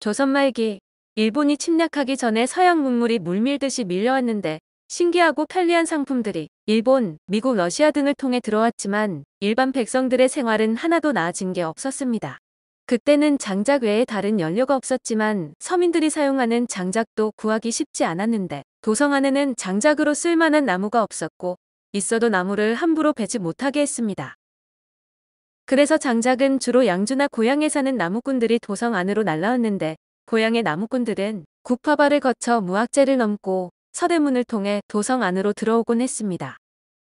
조선 말기, 일본이 침략하기 전에 서양 문물이 물밀듯이 밀려왔는데 신기하고 편리한 상품들이 일본, 미국, 러시아 등을 통해 들어왔지만 일반 백성들의 생활은 하나도 나아진 게 없었습니다. 그때는 장작 외에 다른 연료가 없었지만 서민들이 사용하는 장작도 구하기 쉽지 않았는데 도성 안에는 장작으로 쓸만한 나무가 없었고 있어도 나무를 함부로 베지 못하게 했습니다. 그래서 장작은 주로 양주나 고향에 사는 나무꾼들이 도성 안으로 날라왔는데 고향의 나무꾼들은 구파발을 거쳐 무악재를 넘고 서대문을 통해 도성 안으로 들어오곤 했습니다.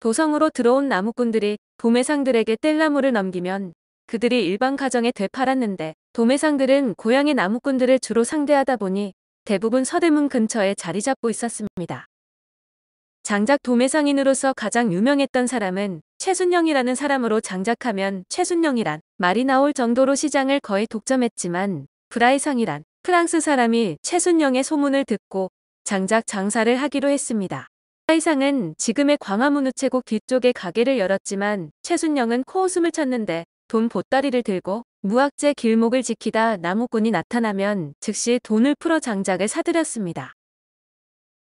도성으로 들어온 나무꾼들이 도매상들에게 뗄나무를 넘기면 그들이 일반 가정에 되팔았는데 도매상들은 고향의 나무꾼들을 주로 상대하다 보니 대부분 서대문 근처에 자리 잡고 있었습니다. 장작 도매상인으로서 가장 유명했던 사람은 최순영이라는 사람으로 장작하면 최순영이란 말이 나올 정도로 시장을 거의 독점했지만 브라이상이란 프랑스 사람이 최순영의 소문을 듣고 장작 장사를 하기로 했습니다. 브라이상은 지금의 광화문 우체국 뒤쪽에 가게를 열었지만 최순영은 코웃음을 쳤는데 돈 보따리를 들고 무악재 길목을 지키다 나무꾼이 나타나면 즉시 돈을 풀어 장작을 사들였습니다.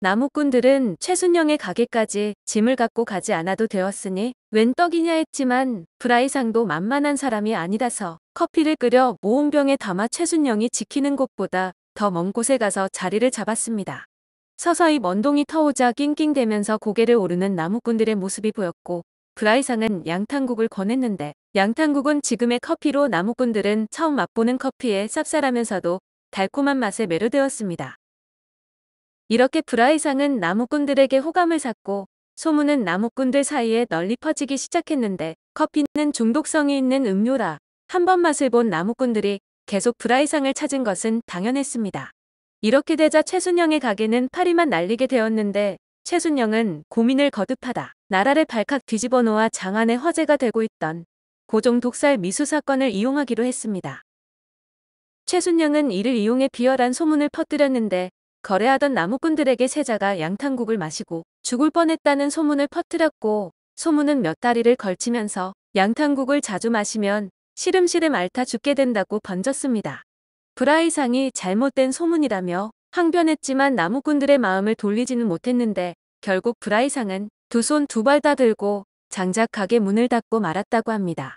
나무꾼들은 최순영의 가게까지 짐을 갖고 가지 않아도 되었으니 웬 떡이냐 했지만 브라이상도 만만한 사람이 아니라서 커피를 끓여 모홍병에 담아 최순영이 지키는 곳보다 더 먼 곳에 가서 자리를 잡았습니다. 서서히 먼동이 터오자 낑낑대면서 고개를 오르는 나무꾼들의 모습이 보였고 브라이상은 양탄국을 권했는데 양탄국은 지금의 커피로 나무꾼들은 처음 맛보는 커피에 쌉쌀하면서도 달콤한 맛에 매료되었습니다. 이렇게 브라이상은 나무꾼들에게 호감을 샀고 소문은 나무꾼들 사이에 널리 퍼지기 시작했는데 커피는 중독성이 있는 음료라 한 번 맛을 본 나무꾼들이 계속 브라이상을 찾은 것은 당연했습니다. 이렇게 되자 최순영의 가게는 파리만 날리게 되었는데 최순영은 고민을 거듭하다 나라를 발칵 뒤집어 놓아 장안의 화제가 되고 있던 고종 독살 미수 사건을 이용하기로 했습니다. 최순영은 이를 이용해 비열한 소문을 퍼뜨렸는데 거래하던 나무꾼들에게 세자가 양탄국을 마시고 죽을 뻔했다는 소문을 퍼뜨렸고 소문은 몇 다리를 걸치면서 양탄국을 자주 마시면 시름시름 앓다 죽게 된다고 번졌습니다. 브라이상이 잘못된 소문이라며 항변했지만 나무꾼들의 마음을 돌리지는 못했는데 결국 브라이상은 두 손 두 발 다 들고 장작 가게 문을 닫고 말았다고 합니다.